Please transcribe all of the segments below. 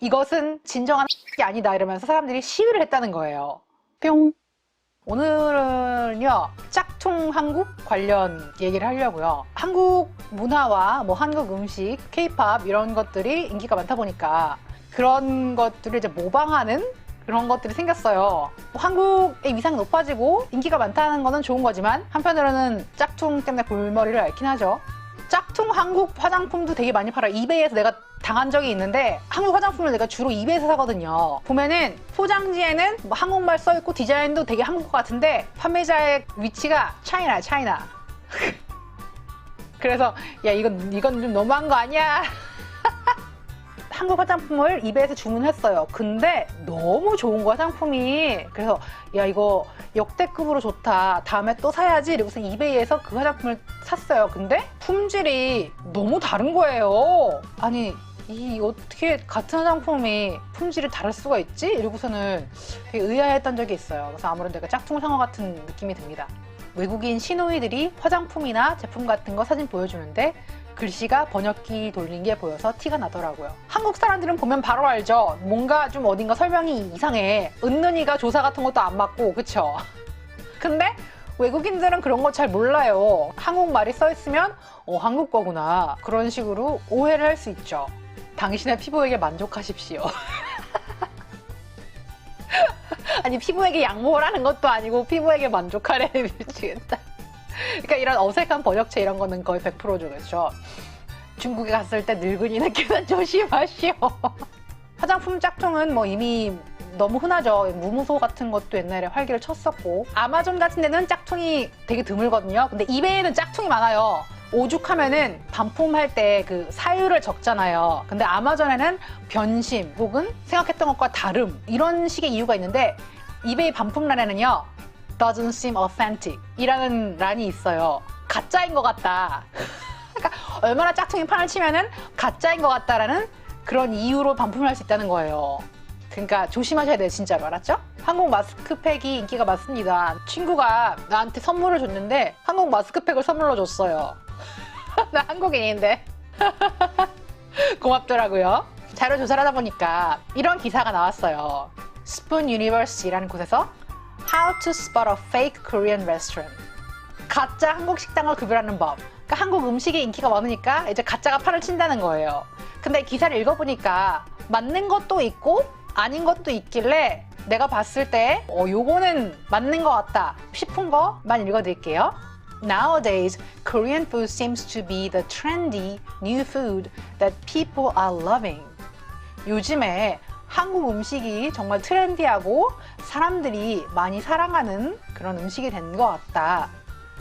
이것은 진정한 게 아니다 이러면서 사람들이 시위를 했다는 거예요. 뿅. 오늘은요 짝퉁 한국 관련 얘기를 하려고요. 한국 문화와 뭐 한국 음식, 케이팝 이런 것들이 인기가 많다 보니까 그런 것들을 이제 모방하는 그런 것들이 생겼어요. 한국의 위상이 높아지고 인기가 많다는 거는 좋은 거지만 한편으로는 짝퉁 때문에 골머리를 앓긴 하죠. 짝퉁 한국 화장품도 되게 많이 팔아요. 이베이에서 내가 당한 적이 있는데 한국 화장품을 내가 주로 이베이에서 사거든요. 보면은 포장지에는 뭐 한국말 써있고 디자인도 되게 한국 같은데 판매자의 위치가 차이나. 그래서 야 이건 좀 너무한 거 아니야? 한국 화장품을 이베이에서 주문했어요. 근데 너무 좋은 거야 상품이. 그래서 야 이거 역대급으로 좋다. 다음에 또 사야지. 이러고서 이베이에서 그 화장품을 샀어요. 근데 품질이 너무 다른 거예요. 아니 이 어떻게 같은 화장품이 품질이 다를 수가 있지? 이러고서는 되게 의아했던 적이 있어요. 그래서 아무래도 내가 짝퉁 상어 같은 느낌이 듭니다. 외국인 시누이들이 화장품이나 제품 같은 거 사진 보여주는데 글씨가 번역기 돌린 게 보여서 티가 나더라고요. 한국 사람들은 보면 바로 알죠. 뭔가 좀 어딘가 설명이 이상해. 은근히가 조사 같은 것도 안 맞고 그쵸? 근데 외국인들은 그런 거 잘 몰라요. 한국말이 써있으면 한국 거구나 그런 식으로 오해를 할 수 있죠. 당신의 피부에게 만족하십시오. 아니 피부에게 양보하라는 것도 아니고 피부에게 만족하래. 미치겠다. 그러니까 이런 어색한 번역체 이런 거는 거의 100%죠. 그렇죠? 중국에 갔을 때 늙은이 느끼는 조심하시오. 화장품 짝퉁은 뭐 이미 너무 흔하죠. 무무소 같은 것도 옛날에 활기를 쳤었고 아마존 같은 데는 짝퉁이 되게 드물거든요. 근데 이베이는 짝퉁이 많아요. 오죽하면은 반품할 때 그 사유를 적잖아요. 근데 아마존에는 변심 혹은 생각했던 것과 다름 이런 식의 이유가 있는데 이베이 반품란에는요 Doesn't seem authentic 이라는 란이 있어요. 가짜인 것 같다. 그러니까 얼마나 짝퉁인 판을 치면은 가짜인 것 같다라는 그런 이유로 반품을 할 수 있다는 거예요. 그러니까 조심하셔야 돼요. 진짜로. 알았죠? 한국 마스크팩이 인기가 많습니다. 친구가 나한테 선물을 줬는데 한국 마스크팩을 선물로 줬어요. 나 한국인인데. 고맙더라고요. 자료 조사를 하다 보니까 이런 기사가 나왔어요. Spoon University라는 곳에서 How to spot a fake Korean restaurant. 가짜 한국 식당을 구별하는 법. 그러니까 한국 음식이 인기가 많으니까 이제 가짜가 판을 친다는 거예요. 근데 기사를 읽어보니까 맞는 것도 있고 아닌 것도 있길래 내가 봤을 때 요거는 맞는 것 같다 싶은 거만 읽어드릴게요. Nowadays, Korean food seems to be the trendy new food that people are loving. 요즘에 한국 음식이 정말 트렌디하고 사람들이 많이 사랑하는 그런 음식이 된 것 같다.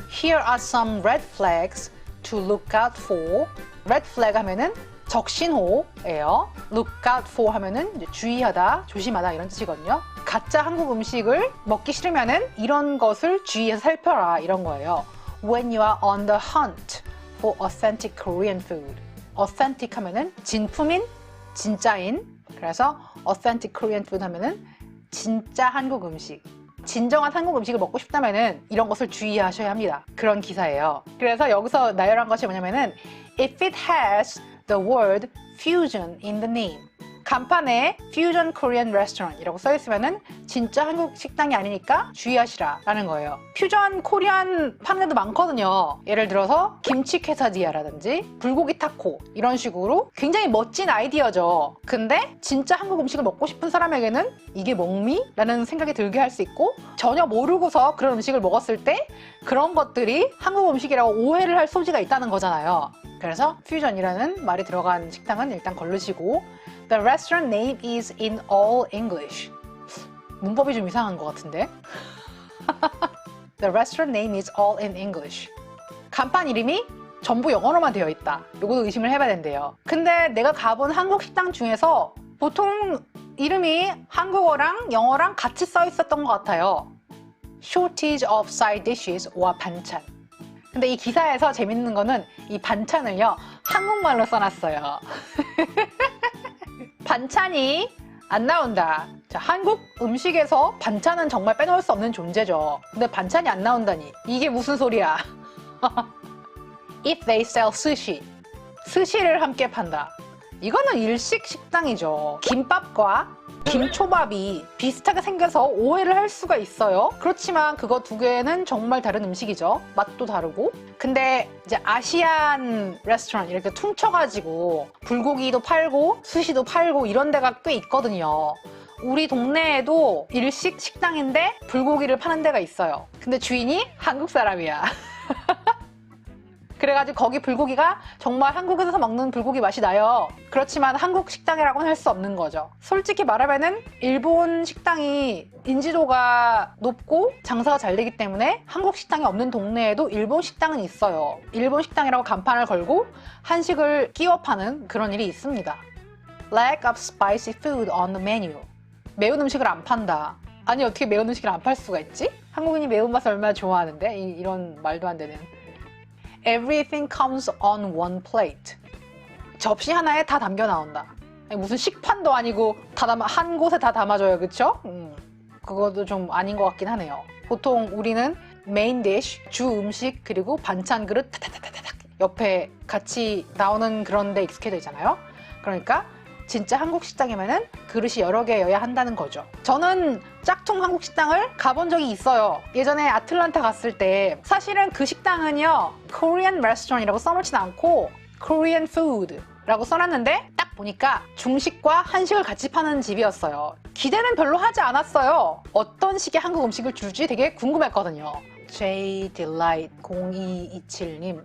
Here are some red flags to look out for. Red flag 하면은 적신호예요. Look out for 하면은 이제 주의하다, 조심하다 이런 뜻이거든요. 가짜 한국 음식을 먹기 싫으면은 이런 것을 주의해서 살펴라 이런 거예요. When you are on the hunt for authentic Korean food. authentic 하면은 진품인, 진짜인. 그래서 authentic Korean food 하면은 진짜 한국 음식. 진정한 한국 음식을 먹고 싶다면은 이런 것을 주의하셔야 합니다. 그런 기사예요. 그래서 여기서 나열한 것이 뭐냐면은 If it has the word fusion in the name. 간판에 Fusion Korean Restaurant 이라고 써있으면은 진짜 한국 식당이 아니니까 주의하시라 라는 거예요. 퓨전 코리안 판매도 많거든요. 예를 들어서 김치 케사디야라든지 불고기 타코 이런 식으로 굉장히 멋진 아이디어죠. 근데 진짜 한국 음식을 먹고 싶은 사람에게는 이게 멍미? 라는 생각이 들게 할 수 있고 전혀 모르고서 그런 음식을 먹었을 때 그런 것들이 한국 음식이라고 오해를 할 소지가 있다는 거잖아요. 그래서 퓨전이라는 말이 들어간 식당은 일단 걸르시고 The restaurant name is in all English. 문법이 좀 이상한 것 같은데? The restaurant name is all in English. 간판 이름이 전부 영어로만 되어 있다. 요거 의심을 해봐야 된대요. 근데 내가 가본 한국 식당 중에서 보통 이름이 한국어랑 영어랑 같이 써 있었던 것 같아요. Shortage of side dishes 와 반찬. 근데 이 기사에서 재밌는 거는 이 반찬을요 한국말로 써놨어요. 반찬이 안 나온다. 자, 한국 음식에서 반찬은 정말 빼놓을 수 없는 존재죠. 근데 반찬이 안 나온다니 이게 무슨 소리야. If they sell sushi 스시를 함께 판다. 이거는 일식 식당이죠. 김밥과 김초밥이 비슷하게 생겨서 오해를 할 수가 있어요. 그렇지만 그거 두 개는 정말 다른 음식이죠. 맛도 다르고. 근데 이제 아시안 레스토랑 이렇게 퉁쳐가지고 불고기도 팔고 스시도 팔고 이런 데가 꽤 있거든요. 우리 동네에도 일식 식당인데 불고기를 파는 데가 있어요. 근데 주인이 한국 사람이야. 그래가지고 거기 불고기가 정말 한국에서 먹는 불고기 맛이 나요. 그렇지만 한국 식당이라고는 할 수 없는 거죠. 솔직히 말하면은 일본 식당이 인지도가 높고 장사가 잘 되기 때문에 한국 식당이 없는 동네에도 일본 식당은 있어요. 일본 식당이라고 간판을 걸고 한식을 끼워 파는 그런 일이 있습니다. Lack of spicy food on the menu. 매운 음식을 안 판다. 아니 어떻게 매운 음식을 안 팔 수가 있지? 한국인이 매운맛을 얼마나 좋아하는데 이런 말도 안 되는. Everything comes on one plate. 접시 하나에 다 담겨 나온다. 아니, 무슨 식판도 아니고 한 곳에 다 담아줘요, 그쵸? 그것도 좀 아닌 것 같긴 하네요. 보통 우리는 메인 디쉬, 주 음식, 그리고 반찬 그릇 타타타타닥 옆에 같이 나오는 그런 데 익숙해져 있잖아요. 그러니까 진짜 한국 식당이면은 그릇이 여러 개여야 한다는 거죠. 저는 짝퉁 한국 식당을 가본 적이 있어요. 예전에 아틀란타 갔을 때 사실은 그 식당은요 Korean restaurant이라고 써놓진 않고 Korean food라고 써놨는데 딱 보니까 중식과 한식을 같이 파는 집이었어요. 기대는 별로 하지 않았어요. 어떤 식의 한국 음식을 줄지 되게 궁금했거든요. JDelight0227님,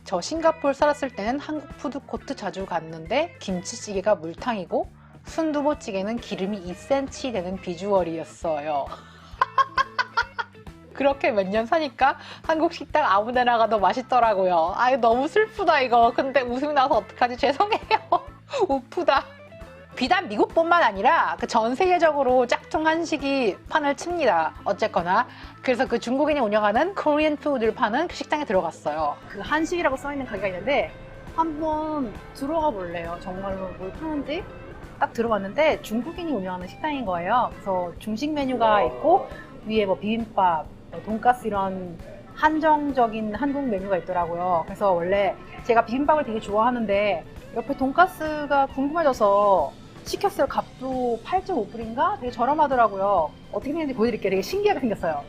저 싱가포르 살았을 때는 한국 푸드코트 자주 갔는데 김치찌개가 물탕이고 순두부찌개는 기름이 2cm 되는 비주얼이었어요. 그렇게 몇 년 사니까 한국 식당 아무 데나 가도 맛있더라고요. 아유 너무 슬프다 이거. 근데 웃음이 나서 어떡하지? 죄송해요. 우프다. 비단 미국뿐만 아니라 그 전 세계적으로 짝퉁 한식이 판을 칩니다. 어쨌거나 그래서 그 중국인이 운영하는 코리안 푸드를 파는 그 식당에 들어갔어요. 그 한식이라고 써있는 가게가 있는데 한번 들어가 볼래요. 정말로 뭘 파는지. 딱 들어갔는데 중국인이 운영하는 식당인 거예요. 그래서 중식 메뉴가 있고 위에 뭐 비빔밥, 돈가스 이런 한정적인 한국 메뉴가 있더라고요. 그래서 원래 제가 비빔밥을 되게 좋아하는데 옆에 돈가스가 궁금해져서 시켰어요. 값도 8.5불인가? 되게 저렴하더라고요. 어떻게 생겼는지 보여드릴게요. 되게 신기하게 생겼어요.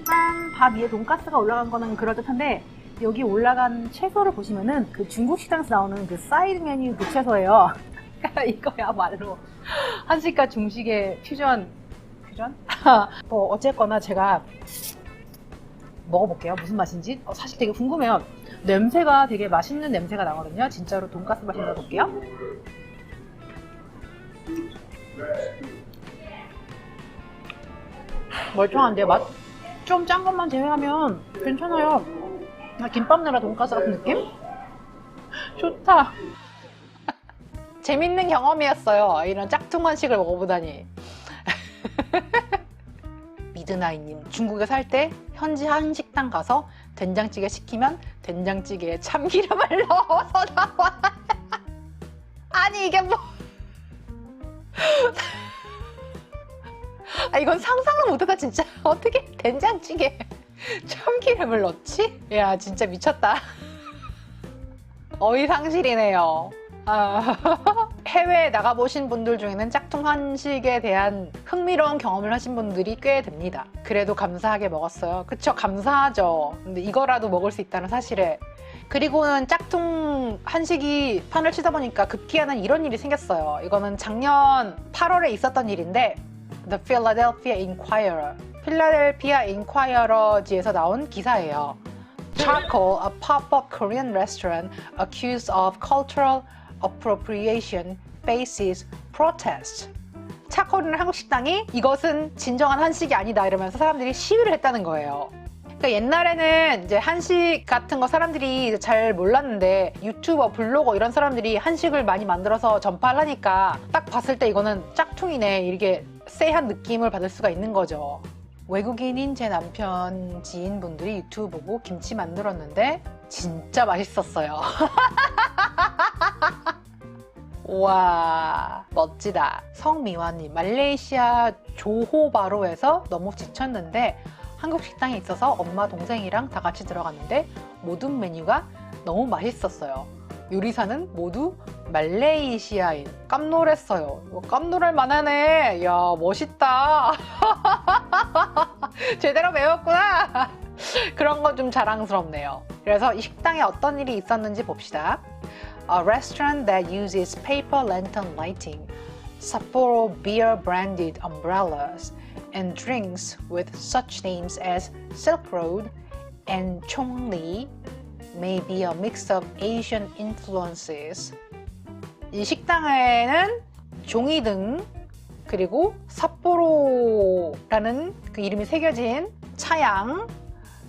짠! 밥 위에 돈가스가 올라간 거는 그럴듯한데 여기 올라간 채소를 보시면은 그 중국 식당에서 나오는 그 사이드 메뉴 그 채소예요. 이거야말로 한식과 중식의 퓨전? 뭐 어쨌거나 제가 먹어볼게요. 무슨 맛인지. 사실 되게 궁금해요. 냄새가 되게 맛있는 냄새가 나거든요. 진짜로 돈가스 맛이 나볼게요. 멀쩡한데 맛 좀 짠 것만 제외하면 괜찮아요. 김밥 내라 돈가스 같은 느낌? 좋다. 재밌는 경험이었어요. 이런 짝퉁 한식을 먹어보다니. 미드나잇님, 중국에 살 때 현지 한식당 가서 된장찌개 시키면 된장찌개에 참기름을 넣어서 나와. 아니 이게 뭐. 이건 상상을 못하다 진짜. 어떻게 된장찌개에 참기름을 넣지? 야 진짜 미쳤다. 어이상실이네요. 해외에 나가보신 분들 중에는 짝퉁 한식에 대한 흥미로운 경험을 하신 분들이 꽤 됩니다. 그래도 감사하게 먹었어요. 그쵸? 감사하죠. 근데 이거라도 먹을 수 있다는 사실에. 그리고는 짝퉁 한식이 판을 치다 보니까 급기야는 이런 일이 생겼어요. 이거는 작년 8월에 있었던 일인데 The Philadelphia Inquirer, 필라델피아 인콰이어러지에서 나온 기사예요. Charcoal, a pop-up Korean restaurant accused of cultural appropriation faces protest. 차콜이라는 한국 식당이 이것은 진정한 한식이 아니다 이러면서 사람들이 시위를 했다는 거예요. 그러니까 옛날에는 이제 한식 같은 거 사람들이 잘 몰랐는데 유튜버, 블로거 이런 사람들이 한식을 많이 만들어서 전파를 하니까 딱 봤을 때 이거는 짝퉁이네 이렇게 쎄한 느낌을 받을 수가 있는 거죠. 외국인인 제 남편 지인분들이 유튜브 보고 김치 만들었는데 진짜 맛있었어요. 우와 멋지다. 성미화님, 말레이시아 조호바로에서 너무 지쳤는데 한국 식당에 있어서 엄마 동생이랑 다 같이 들어갔는데 모든 메뉴가 너무 맛있었어요. 요리사는 모두 말레이시아인. 깜놀했어요. 깜놀할 만하네. 야, 멋있다. 제대로 배웠구나. 그런 건 좀 자랑스럽네요. 그래서 이 식당에 어떤 일이 있었는지 봅시다. A restaurant that uses paper lantern lighting, Sapporo beer branded umbrellas, and drinks with such names as Silk Road and Chongli may be a mix of Asian influences. 이 식당에는 종이등 그리고 삿포로라는 그 이름이 새겨진 차양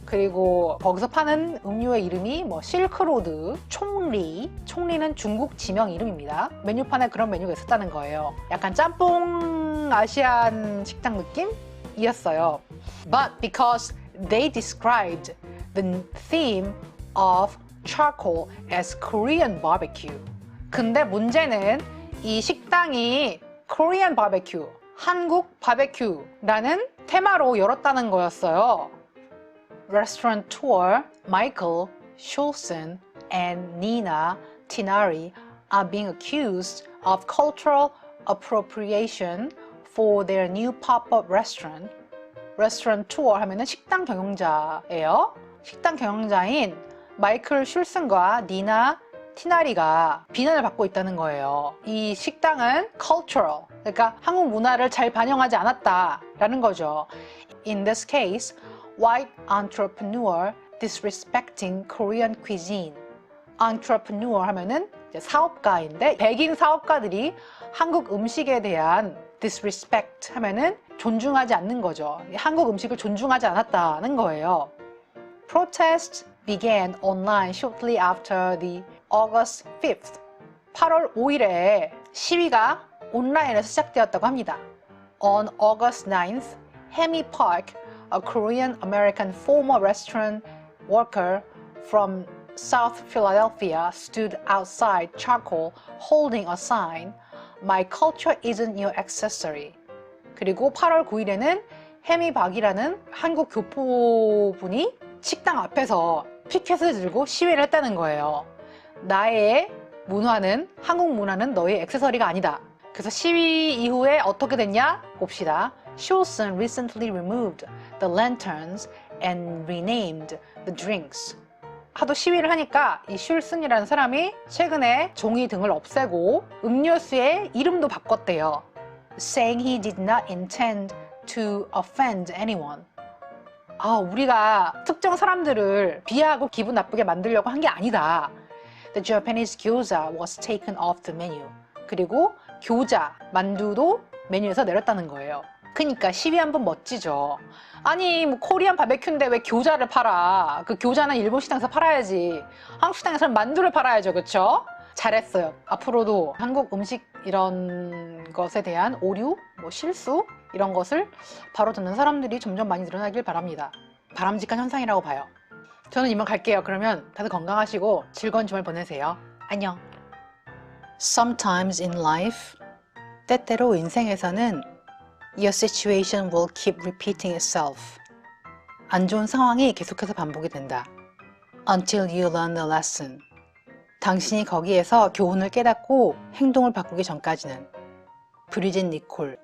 그리고 거기서 파는 음료의 이름이 뭐 실크로드, 총리는 중국 지명 이름입니다. 메뉴판에 그런 메뉴가 있었다는 거예요. 약간 짬뽕 아시안 식당 느낌이었어요. But because they described the theme of charcoal as Korean barbecue. 근데 문제는 이 식당이 Korean barbecue, 한국 바베큐라는 테마로 열었다는 거였어요. Restaurateur Michael Schulzen and Nina Tinari are being accused of cultural appropriation for their new pop-up restaurant. Restaurateur 하면은 식당 경영자예요. 식당 경영자인 마이클 슐슨과 니나 티나리가 비난을 받고 있다는 거예요. 이 식당은 cultural, 그러니까 한국 문화를 잘 반영하지 않았다라는 거죠. In this case, white entrepreneur disrespecting Korean cuisine. entrepreneur 하면은 이제 사업가인데 백인 사업가들이 한국 음식에 대한 disrespect 하면은 존중하지 않는 거죠. 한국 음식을 존중하지 않았다는 거예요. Protests began online shortly after the August 5th. 8월 5일에 시위가 온라인에서 시작되었다고 합니다. On August 9th, Hemi Park, a Korean-American former restaurant worker from South Philadelphia, stood outside Charcoal holding a sign, My culture isn't your accessory. 그리고 8월 9일에는 해미 박이라는 한국 교포분이 식당 앞에서 피켓을 들고 시위를 했다는 거예요. 나의 문화는, 한국 문화는 너의 액세서리가 아니다. 그래서 시위 이후에 어떻게 됐냐? 봅시다. Schulzen recently removed the lanterns and renamed the drinks. 하도 시위를 하니까 이 슐슨이라는 사람이 최근에 종이 등을 없애고 음료수의 이름도 바꿨대요. Saying he did not intend to offend anyone. 우리가 특정 사람들을 비하하고 기분 나쁘게 만들려고 한 게 아니다. The Japanese gyoza was taken off the menu. 그리고 교자, 만두도 메뉴에서 내렸다는 거예요. 그러니까 시위 한번 멋지죠. 아니 뭐 코리안 바베큐인데 왜 교자를 팔아? 그 교자는 일본 식당에서 팔아야지. 한국 식당에서는 만두를 팔아야죠. 그쵸? 잘했어요. 앞으로도 한국 음식 이런 것에 대한 오류, 뭐 실수 이런 것을 바로 듣는 사람들이 점점 많이 늘어나길 바랍니다. 바람직한 현상이라고 봐요. 저는 이만 갈게요. 그러면 다들 건강하시고 즐거운 주말 보내세요. 안녕. Sometimes in life, 때때로 인생에서는 Your situation will keep repeating itself. 안 좋은 상황이 계속해서 반복이 된다. Until you learn the lesson. 당신이 거기에서 교훈을 깨닫고 행동을 바꾸기 전까지는. 브리짓 니콜